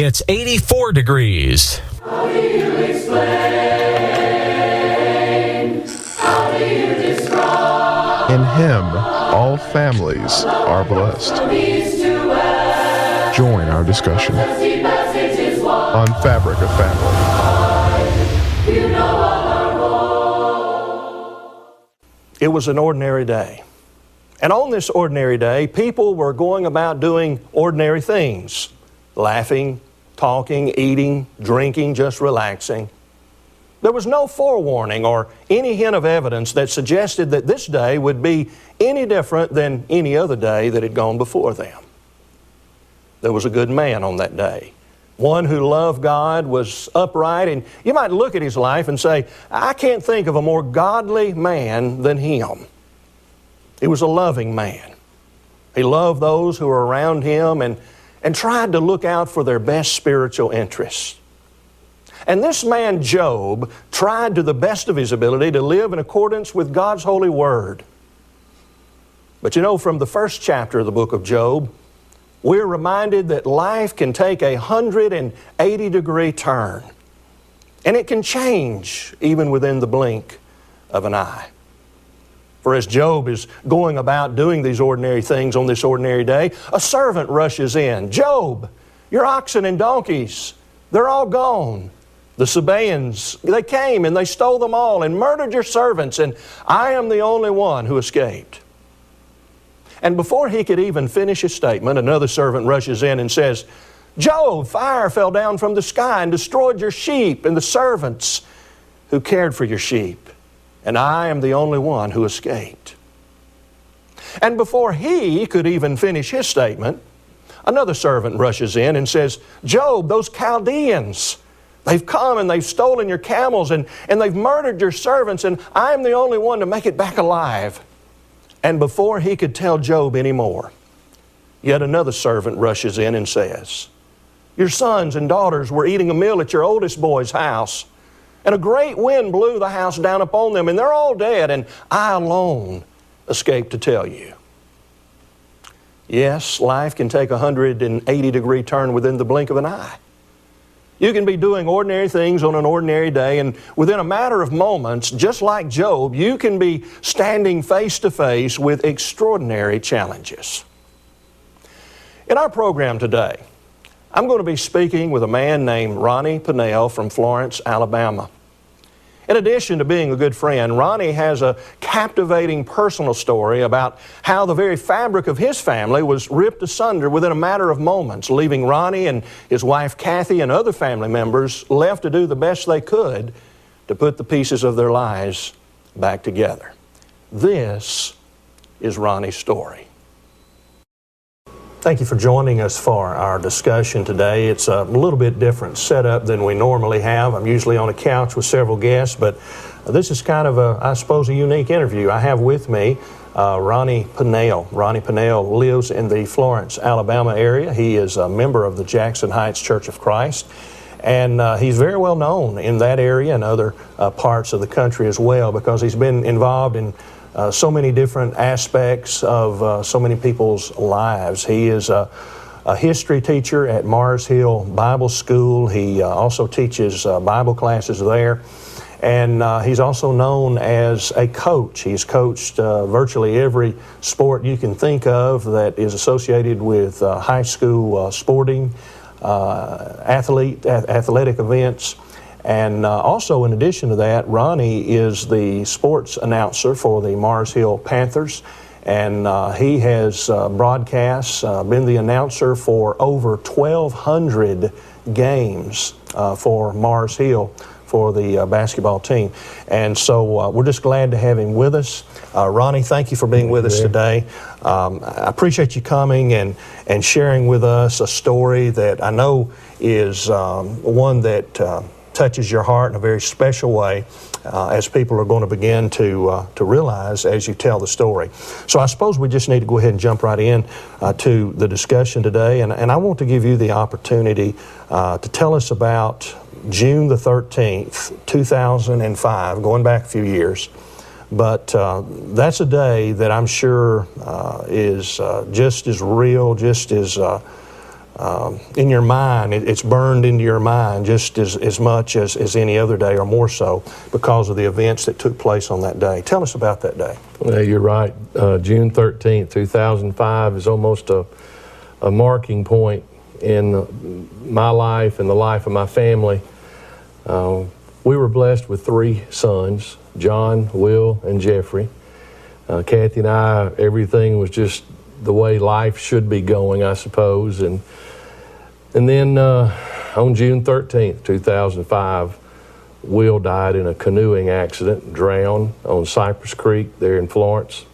It's 84 degrees. How do you explain? How do you describe? In Him, all families are blessed. Join our discussion on Fabric of Family. It was an ordinary day. And on this ordinary day, people were going about doing ordinary things. Laughing, talking, eating, drinking, just relaxing. There was no forewarning or any hint of evidence that suggested that this day would be any different than any other day that had gone before them. There was a good man on that day. One who loved God, was upright, and you might look at his life and say, I can't think of a more godly man than him. He was a loving man. He loved those who were around him and tried to look out for their best spiritual interests. And this man, Job, tried to the best of his ability to live in accordance with God's holy word. But you know, from the first chapter of the book of Job, we're reminded that life can take a 180-degree turn. And it can change even within the blink of an eye. For as Job is going about doing these ordinary things on this ordinary day, a servant rushes in. Job, your oxen and donkeys, they're all gone. The Sabaeans, they came and they stole them all and murdered your servants, and I am the only one who escaped. And before he could even finish his statement, another servant rushes in and says, Job, fire fell down from the sky and destroyed your sheep and the servants who cared for your sheep. And I am the only one who escaped. And before he could even finish his statement, another servant rushes in and says, Job, those Chaldeans, they've come and they've stolen your camels and they've murdered your servants, and I am the only one to make it back alive. And before he could tell Job any more, yet another servant rushes in and says, your sons and daughters were eating a meal at your oldest boy's house, and a great wind blew the house down upon them, and they're all dead, and I alone escaped to tell you. Yes, life can take a 180-degree turn within the blink of an eye. You can be doing ordinary things on an ordinary day, and within a matter of moments, just like Job, you can be standing face to face with extraordinary challenges. In our program today, I'm going to be speaking with a man named Ronnie Pinnell from Florence, Alabama. In addition to being a good friend, Ronnie has a captivating personal story about how the very fabric of his family was ripped asunder within a matter of moments, leaving Ronnie and his wife Kathy and other family members left to do the best they could to put the pieces of their lives back together. This is Ronnie's story. Thank you for joining us for our discussion today. It's a little bit different setup than we normally have. I'm usually on a couch with several guests, but this is kind of I suppose, a unique interview. I have with me Ronnie Pinnell. Ronnie Pinnell lives in the Florence, Alabama area. He is a member of the Jackson Heights Church of Christ, and he's very well known in that area and other parts of the country as well, because he's been involved in so many different aspects of so many people's lives. He is a history teacher at Mars Hill Bible School. He also teaches Bible classes there. And he's also known as a coach. He's coached virtually every sport you can think of that is associated with high school sporting, athletic events. And also, in addition to that, Ronnie is the sports announcer for the Mars Hill Panthers, and he has broadcast, been the announcer for over 1,200 games for Mars Hill for the basketball team. And so we're just glad to have him with us. Ronnie, thank you for being with us today. I appreciate you coming and sharing with us a story that I know is one that touches your heart in a very special way, as people are going to begin to realize as you tell the story. So I suppose we just need to go ahead and jump right in to the discussion today, and I want to give you the opportunity to tell us about June the 13th, 2005, going back a few years. But that's a day that I'm sure is just as real, just as in your mind. It's burned into your mind just as much as any other day, or more so, because of the events that took place on that day. Tell us about that day. Yeah, you're right. June 13th, 2005 is almost a marking point in my life and the life of my family. We were blessed with 3 sons, John, Will, and Jeffrey. Kathy and I, everything was just the way life should be going, I suppose. And then on June 13th, 2005, Will died in a canoeing accident, drowned on Cypress Creek there in Florence.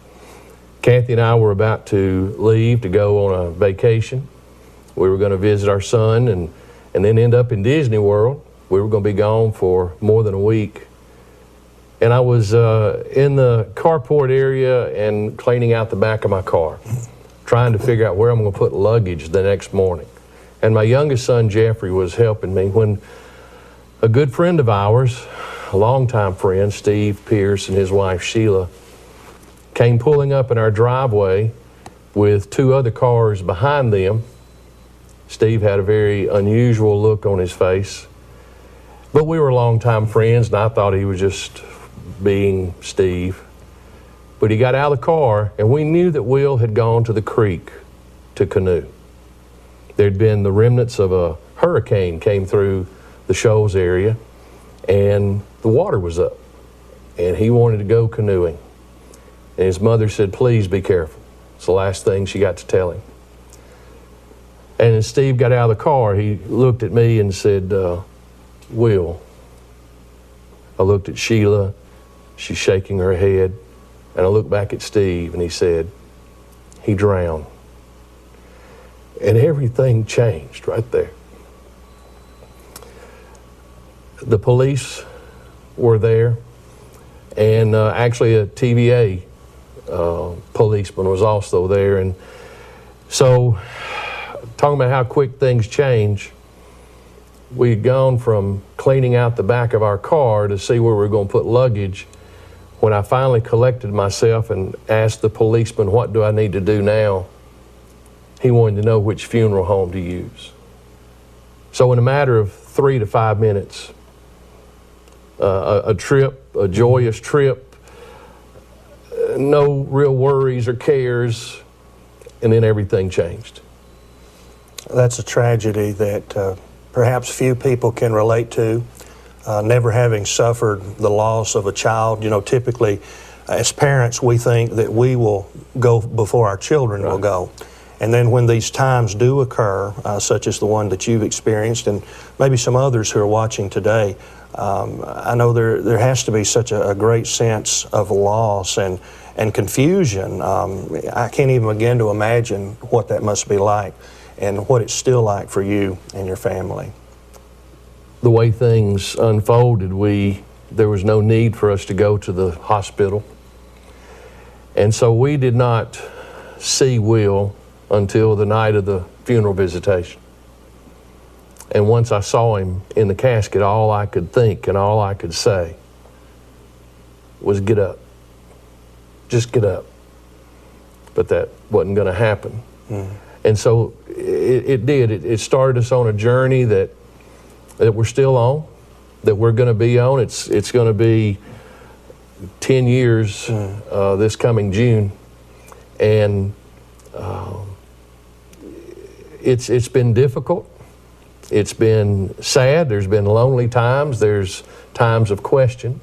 Kathy and I were about to leave to go on a vacation. We were going to visit our son and then end up in Disney World. We were going to be gone for more than a week. And I was in the carport area and cleaning out the back of my car, trying to figure out where I'm going to put luggage the next morning. And my youngest son, Jeffrey, was helping me when a good friend of ours, a longtime friend, Steve Pierce, and his wife, Sheila, came pulling up in our driveway with 2 other cars behind them. Steve had a very unusual look on his face. But we were longtime friends, and I thought he was just being Steve. But he got out of the car, and we knew that Will had gone to the creek to canoe. There'd been the remnants of a hurricane came through the Shoals area, and the water was up, and he wanted to go canoeing. And his mother said, "Please be careful." It's the last thing she got to tell him. And as Steve got out of the car, he looked at me and said, "Will." I looked at Sheila, she's shaking her head, and I looked back at Steve, and he said, "He drowned." And everything changed right there. The police were there, and actually a TVA policeman was also there. And so, talking about how quick things change, we had gone from cleaning out the back of our car to see where we were going to put luggage. When I finally collected myself and asked the policeman, "What do I need to do now?" he wanted to know which funeral home to use. So in a matter of 3 to 5 minutes, a trip, a joyous trip, no real worries or cares, and then everything changed. That's a tragedy that perhaps few people can relate to, never having suffered the loss of a child. You know, typically as parents, we think that we will go before our children will go. And then when these times do occur, such as the one that you've experienced, and maybe some others who are watching today, I know there has to be such a great sense of loss and confusion. I can't even begin to imagine what that must be like and what it's still like for you and your family. The way things unfolded, there was no need for us to go to the hospital. And so we did not see Will until the night of the funeral visitation. And once I saw him in the casket, all I could think and all I could say was, "Get up. Just get up." But that wasn't going to happen. And so it did. It started us on a journey that we're still on, that we're going to be on. It's going to be 10 years this coming June. And it's been difficult. It's been sad. There's been lonely times. There's times of question.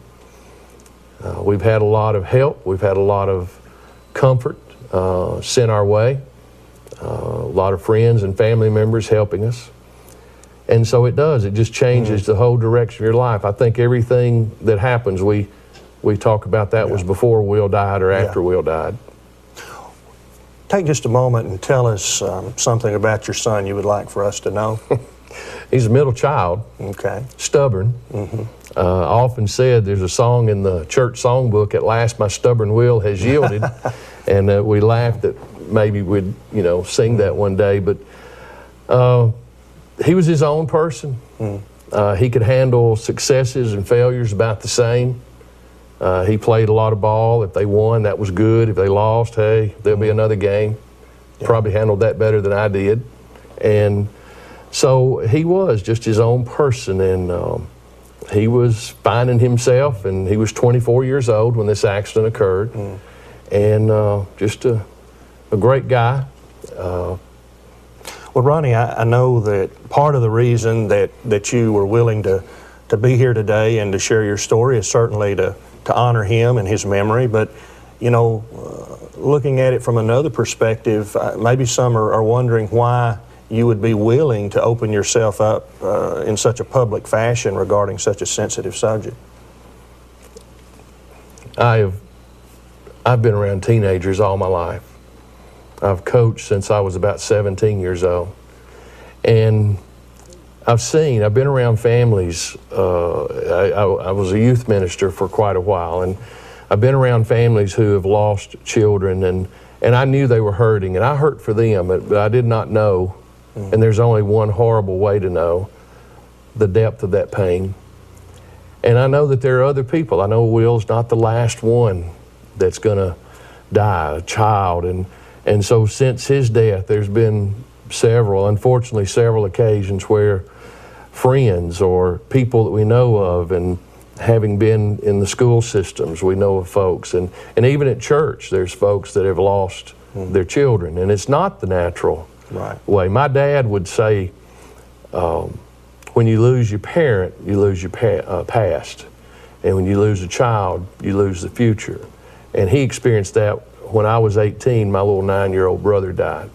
We've had a lot of help. We've had a lot of comfort sent our way. A lot of friends and family members helping us. And so it just changes the whole direction of your life. I think everything that happens, we talk about that was before Will died or after Will died. Take just a moment and tell us something about your son you would like for us to know. He's a middle child. Okay. Stubborn. Often said, there's a song in the church songbook, "At last my stubborn will has yielded." And we laughed that maybe we'd sing that one day. But he was his own person. He could handle successes and failures about the same. He played a lot of ball. If they won, that was good. If they lost, hey, there'll be another game. Probably handled that better than I did. And so he was just his own person, and he was finding himself, and he was 24 years old when this accident occurred. And just a great guy. Well, Ronnie, I know that part of the reason that you were willing to be here today and to share your story is certainly to honor him and his memory. But, you know, looking at it from another perspective, maybe some are wondering why you would be willing to open yourself up in such a public fashion regarding such a sensitive subject. I've been around teenagers all my life. I've coached since I was about 17 years old. And I've been around families. I was a youth minister for quite a while, and I've been around families who have lost children, and I knew they were hurting, and I hurt for them, but I did not know, and there's only one horrible way to know the depth of that pain. And I know that there are other people. I know Will's not the last one that's going to die, a child, and so since his death, there's been unfortunately several occasions where friends or people that we know of, and having been in the school systems, we know of folks, and even at church, there's folks that have lost their children, and it's not the natural way. My dad would say, when you lose your parent, you lose your past, and when you lose a child, you lose the future. And he experienced that when I was 18. My little 9-year-old brother died.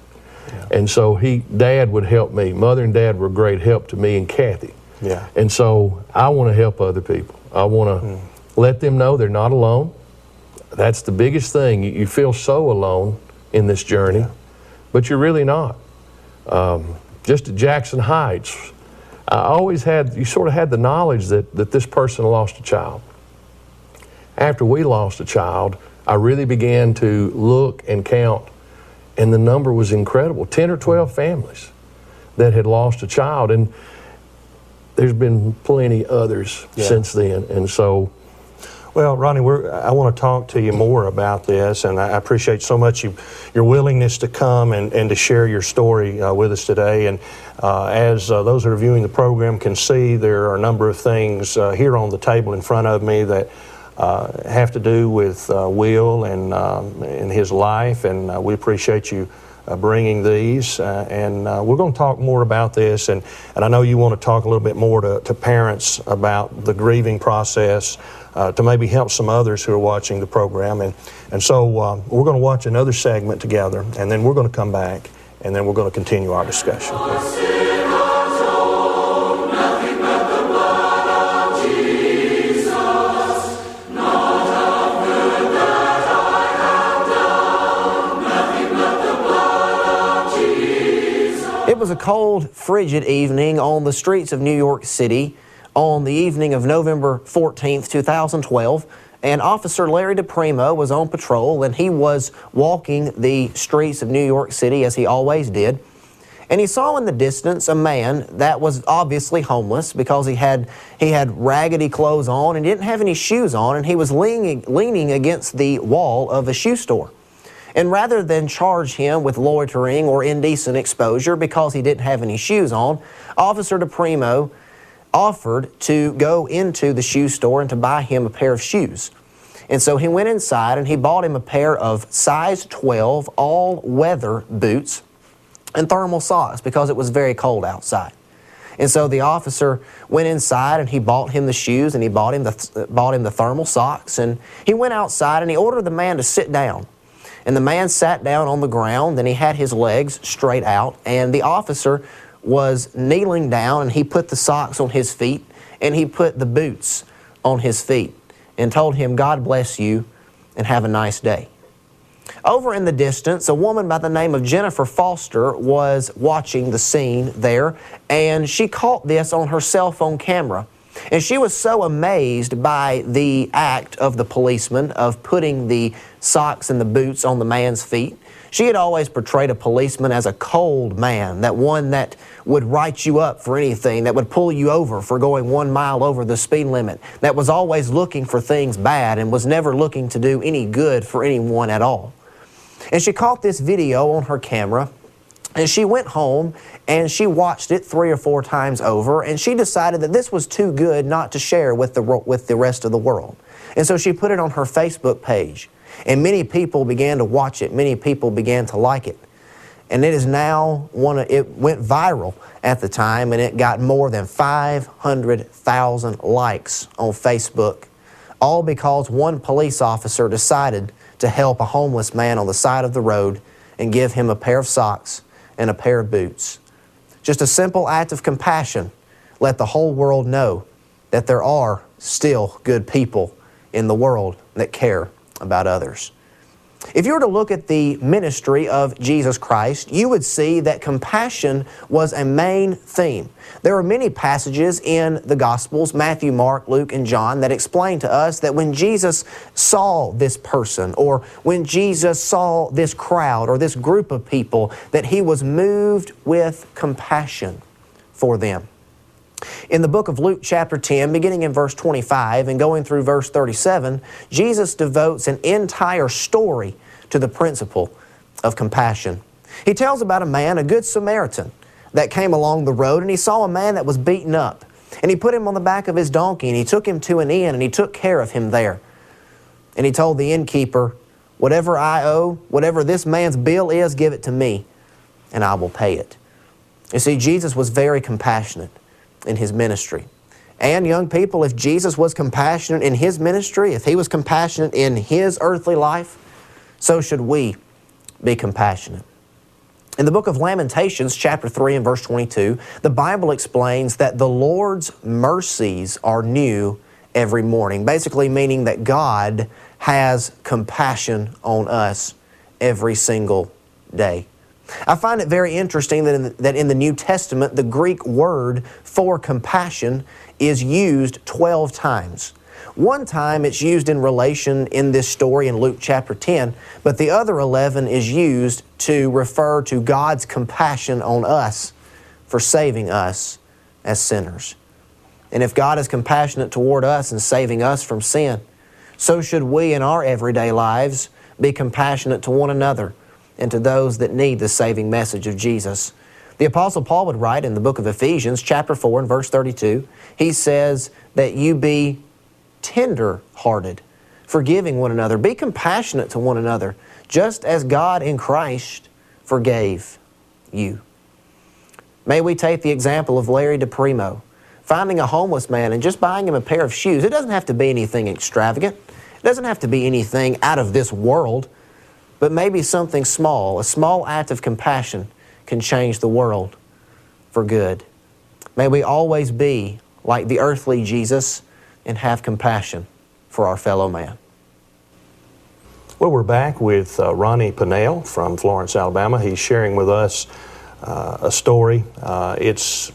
And so Dad would help me. Mother and Dad were a great help to me and Kathy. And so I want to help other people. I want to let them know they're not alone. That's the biggest thing. You feel so alone in this journey, but you're really not. Just at Jackson Heights, you sort of had the knowledge that this person lost a child. After we lost a child, I really began to look and count, and the number was incredible. 10 or 12 families that had lost a child, and there's been plenty others since then. And so, well, Ronnie, I want to talk to you more about this, and I appreciate so much your willingness to come and to share your story with us today. And as those that are viewing the program can see, there are a number of things here on the table in front of me that have to do with Will and his life, and we appreciate you bringing these, and we're going to talk more about this, and I know you want to talk a little bit more to parents about the grieving process to maybe help some others who are watching the program, and so we're going to watch another segment together, and then we're going to come back, and then we're going to continue our discussion. It was a cold, frigid evening on the streets of New York City on the evening of November 14th, 2012, and Officer Larry DePrimo was on patrol, and he was walking the streets of New York City as he always did, and he saw in the distance a man that was obviously homeless because he had raggedy clothes on and didn't have any shoes on, and he was leaning against the wall of a shoe store. And rather than charge him with loitering or indecent exposure because he didn't have any shoes on, Officer DePrimo offered to go into the shoe store and to buy him a pair of shoes. And so he went inside and he bought him a pair of size 12 all-weather boots and thermal socks because it was very cold outside. And so the officer went inside and he bought him the shoes and he bought him the thermal socks, and he went outside and he ordered the man to sit down. And the man sat down on the ground, and he had his legs straight out, and the officer was kneeling down, and he put the socks on his feet, and he put the boots on his feet, and told him, "God bless you, and have a nice day." Over in the distance, a woman by the name of Jennifer Foster was watching the scene there, and she caught this on her cell phone camera. And she was so amazed by the act of the policeman of putting the socks and the boots on the man's feet. She had always portrayed a policeman as a cold man, that one that would write you up for anything, that would pull you over for going 1 mile over the speed limit, that was always looking for things bad and was never looking to do any good for anyone at all. And she caught this video on her camera, And she went home and she watched it 3 or 4 times over, and she decided that this was too good not to share with the rest of the world. And so she put it on her Facebook page. And many people began to watch it. Many people began to like it. And it is now it went viral at the time, and it got more than 500,000 likes on Facebook, all because one police officer decided to help a homeless man on the side of the road and give him a pair of socks and a pair of boots. Just a simple act of compassion let the whole world know that there are still good people in the world that care about others. If you were to look at the ministry of Jesus Christ, you would see that compassion was a main theme. There are many passages in the Gospels, Matthew, Mark, Luke, and John, that explain to us that when Jesus saw this person, or when Jesus saw this crowd or this group of people, that He was moved with compassion for them. In the book of Luke chapter 10, beginning in verse 25 and going through verse 37, Jesus devotes an entire story to the principle of compassion. He tells about a man, a good Samaritan, that came along the road, and he saw a man that was beaten up. And he put him on the back of his donkey, and he took him to an inn, and he took care of him there. And he told the innkeeper, "Whatever I owe, whatever this man's bill is, give it to me, and I will pay it." You see, Jesus was very compassionate in His ministry. And young people, if Jesus was compassionate in His ministry, if He was compassionate in His earthly life, so should we be compassionate. In the book of Lamentations, chapter 3 and verse 22, the Bible explains that the Lord's mercies are new every morning, basically meaning that God has compassion on us every single day. I find it very interesting that in the New Testament, the Greek word for compassion is used 12 times. One time it's used in relation in this story in Luke chapter 10, but the other 11 is used to refer to God's compassion on us for saving us as sinners. And if God is compassionate toward us and saving us from sin, so should we in our everyday lives be compassionate to one another and to those that need the saving message of Jesus. The Apostle Paul would write in the book of Ephesians, chapter 4 and verse 32, he says that you be tender-hearted, forgiving one another. Be compassionate to one another, just as God in Christ forgave you. May we take the example of Larry DePrimo, finding a homeless man and just buying him a pair of shoes. It doesn't have to be anything extravagant. It doesn't have to be anything out of this world, but maybe something small. A small act of compassion can change the world for good. May we always be like the earthly Jesus and have compassion for our fellow man. Well, we're back with Ronnie Pinnell from Florence, Alabama. He's sharing with us a story. It's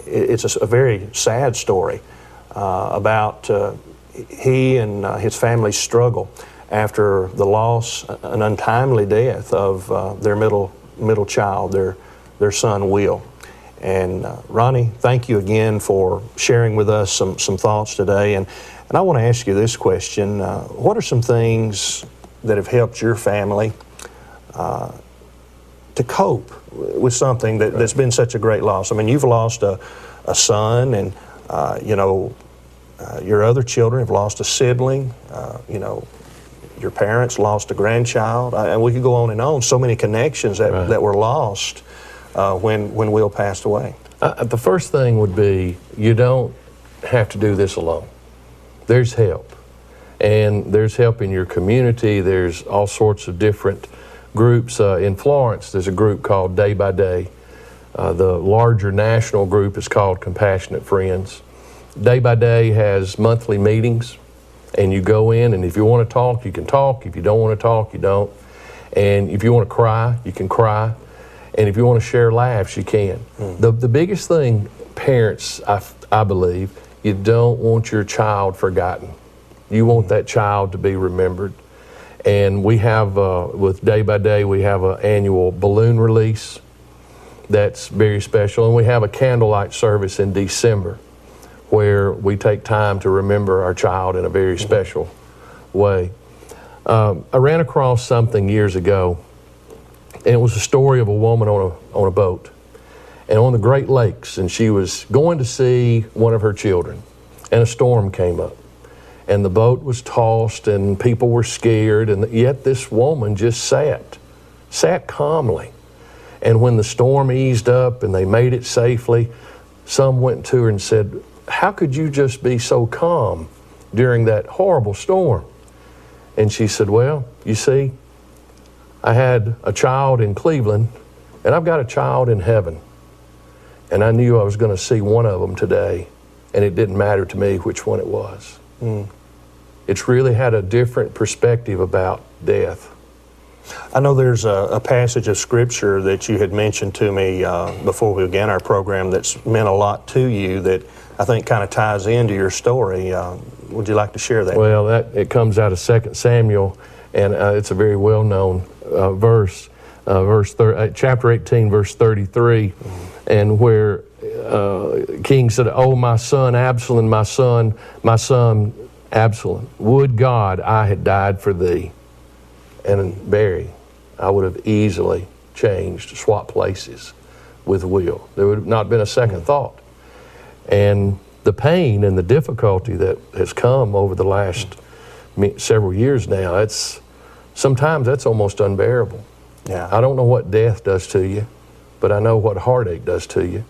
a very sad story about he and his family's struggle after the loss, an untimely death of their middle child, their son Will. And Ronnie, thank you again for sharing with us some thoughts today. And I want to ask you this question. What are some things that have helped your family to cope with something that's been such a great loss? I mean, you've lost a son, and your other children have lost a sibling. Your parents lost a grandchild, and we could go on and on. So many connections that were lost when Will passed away. The first thing would be, you don't have to do this alone. There's help. And there's help in your community. There's all sorts of different groups. In Florence, there's a group called Day by Day. The larger national group is called Compassionate Friends. Day by Day has monthly meetings, and you go in, and if you want to talk, you can talk. If you don't want to talk, you don't. And if you want to cry, you can cry. And if you want to share laughs, you can. The biggest thing, parents, I believe, you don't want your child forgotten. You want that child to be remembered. And we have, with Day by Day, we have an annual balloon release that's very special. And we have a candlelight service in December where we take time to remember our child in a very special way. I ran across something years ago And it was a story of a woman on a boat and on the Great Lakes, and she was going to see one of her children, and a storm came up. And the boat was tossed, and people were scared, and yet this woman just sat calmly. And when the storm eased up and they made it safely, some went to her and said, "How could you just be so calm during that horrible storm?" And she said, "Well, you see, I had a child in Cleveland, and I've got a child in heaven. And I knew I was going to see one of them today, and it didn't matter to me which one it was." It's really had a different perspective about death. I know there's a passage of Scripture that you had mentioned to me before we began our program that's meant a lot to you that I think kind of ties into your story. Would you like to share that? Well, it comes out of 2 Samuel, and it's a very well-known verse, chapter 18, verse 33, and where King said, "Oh, my son Absalom, my son Absalom, would God I had died for thee." And Barry, I would have easily swapped places with Will. There would have not been a second thought. And the pain and the difficulty that has come over the last several years now, sometimes that's almost unbearable. Yeah. I don't know what death does to you, but I know what heartache does to you.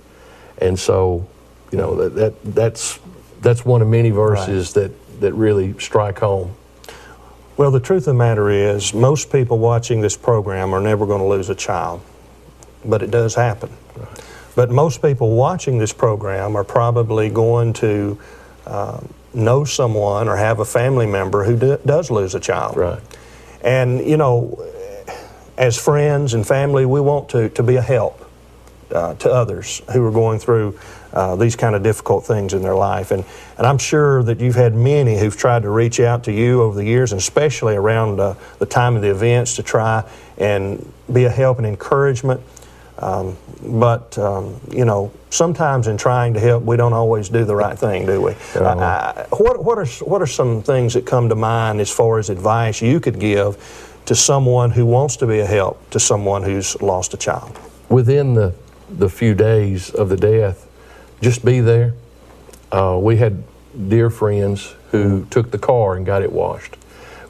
And so, that's one of many verses that really strike home. Well, the truth of the matter is, most people watching this program are never going to lose a child, but it does happen. Right. But most people watching this program are probably going to know someone or have a family member who does lose a child. Right. And, as friends and family, we want to be a help to others who are going through these kind of difficult things in their life. And I'm sure that you've had many who've tried to reach out to you over the years, and especially around the time of the events, to try and be a help and encouragement. But sometimes in trying to help, we don't always do the right thing, do we? What are some things that come to mind as far as advice you could give to someone who wants to be a help to someone who's lost a child? Within the few days of the death, just be there. We had dear friends who took the car and got it washed.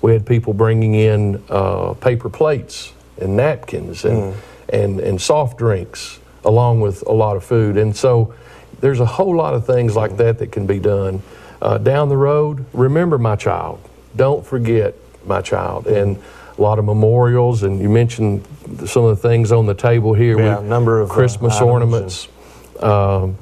We had people bringing in paper plates and napkins and soft drinks, along with a lot of food. And so there's a whole lot of things like that can be done. Down the road, remember my child. Don't forget my child. And a lot of memorials, and you mentioned some of the things on the table here. Yeah, a number of Christmas ornaments.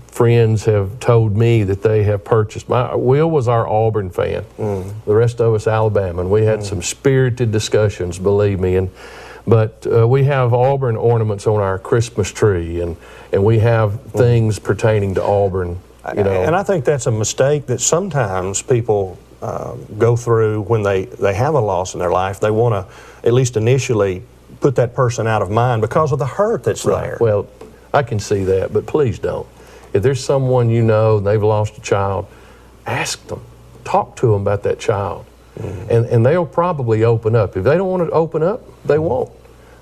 Friends have told me that they have purchased. Will was our Auburn fan. The rest of us Alabama, and we had some spirited discussions, believe me. But we have Auburn ornaments on our Christmas tree, and we have things pertaining to Auburn. And I think that's a mistake that sometimes people go through when they have a loss in their life. They want to, at least initially, put that person out of mind because of the hurt that's there. Well, I can see that, but please don't. If there's someone you know and they've lost a child, ask them. Talk to them about that child. And they'll probably open up. If they don't want to open up, they won't.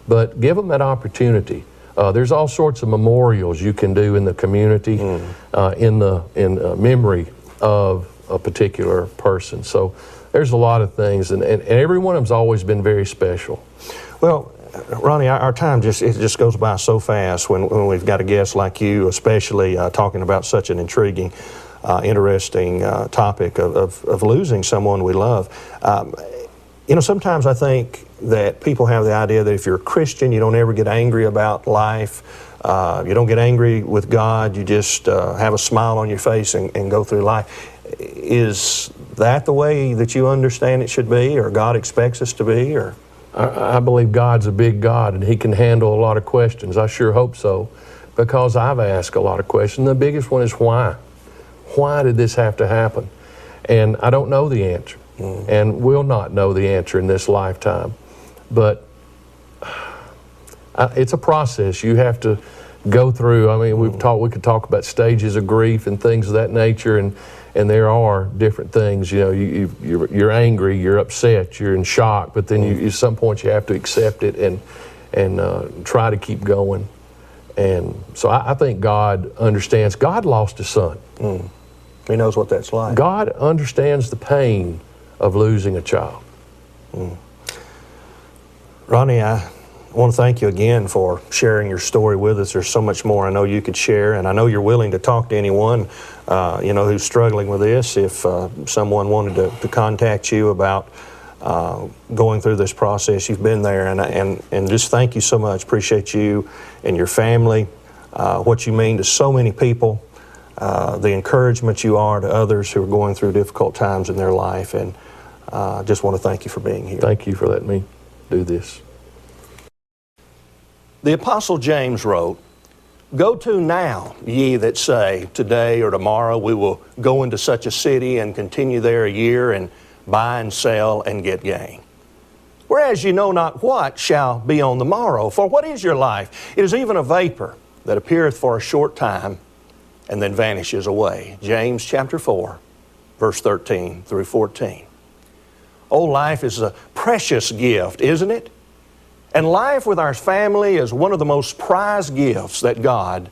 But give them that opportunity. There's all sorts of memorials you can do in the community in memory of a particular person. So there's a lot of things, and every one of them's always been very special. Well, Ronnie, our time just goes by so fast when we've got a guest like you, especially talking about such an intriguing, interesting topic of losing someone we love. Sometimes I think that people have the idea that if you're a Christian, you don't ever get angry about life. You don't get angry with God. You just have a smile on your face and go through life. Is that the way that you understand it should be, or God expects us to be, or? I believe God's a big God, and He can handle a lot of questions. I sure hope so, because I've asked a lot of questions. The biggest one is why? Why did this have to happen? And I don't know the answer, and will not know the answer in this lifetime. But it's a process you have to go through. I mean, we could talk about stages of grief and things of that nature, and there are different things. You're angry, you're upset, you're in shock, but then at some point you have to accept it try to keep going. And so I think God understands. God lost his son. He knows what that's like. God understands the pain of losing a child. Ronnie, I want to thank you again for sharing your story with us. There's so much more I know you could share, and I know you're willing to talk to anyone who's struggling with this. If someone wanted to contact you about going through this process, you've been there, and just thank you so much. Appreciate you and your family, what you mean to so many people, the encouragement you are to others who are going through difficult times in their life, and just want to thank you for being here. Thank you for letting me do this. The Apostle James wrote, "Go to now, ye that say, today or tomorrow we will go into such a city and continue there a year and buy and sell and get gain. Whereas you know not what shall be on the morrow. For what is your life? It is even a vapor that appeareth for a short time and then vanishes away." James chapter 4, verse 13 through 14. Oh, life is a precious gift, isn't it? And life with our family is one of the most prized gifts that God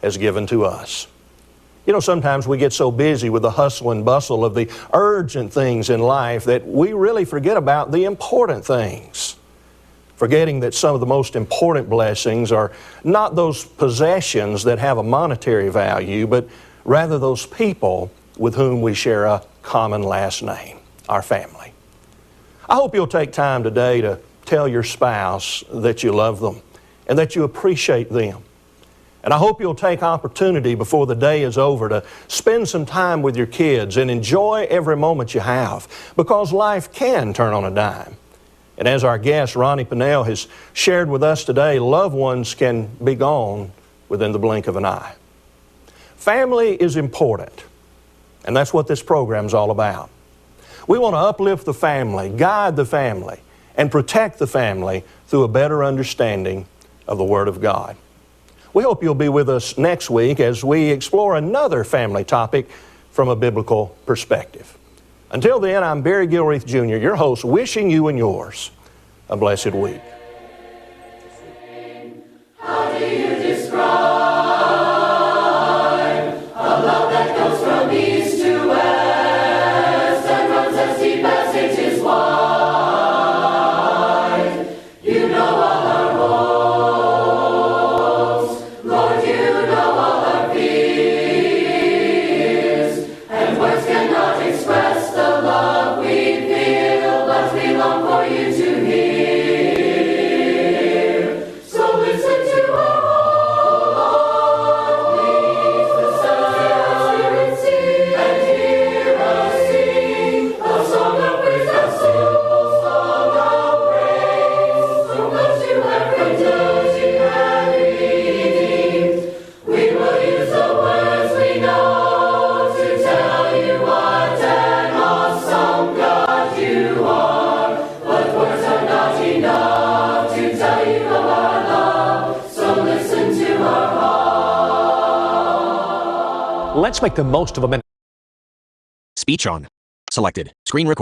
has given to us. You know, sometimes we get so busy with the hustle and bustle of the urgent things in life that we really forget about the important things, forgetting that some of the most important blessings are not those possessions that have a monetary value, but rather those people with whom we share a common last name, our family. I hope you'll take time today to tell your spouse that you love them and that you appreciate them. And I hope you'll take opportunity before the day is over to spend some time with your kids and enjoy every moment you have, because life can turn on a dime. And as our guest, Ronnie Pinnell, has shared with us today, loved ones can be gone within the blink of an eye. Family is important, and that's what this program's all about. We want to uplift the family, guide the family, and protect the family through a better understanding of the Word of God. We hope you'll be with us next week as we explore another family topic from a biblical perspective. Until then, I'm Barry Gilreath Jr., your host, wishing you and yours a blessed week. How do you describe a love that goes from east to west and runs as deep as inches wide? You know all our hopes, Lord, you know all our fears, and words cannot express the love we feel, but we long for you to hear. So listen to our heartbeats, the silent sea, and hear us sing a song of praise, a simple song of praise. So much you have redeemed, you have redeemed. We will use the words we know to tell you what an awesome God you are. But words are not enough to tell you of our love. So listen to our heart. Let's make the most of a minute. Speech on. Selected. Screen record.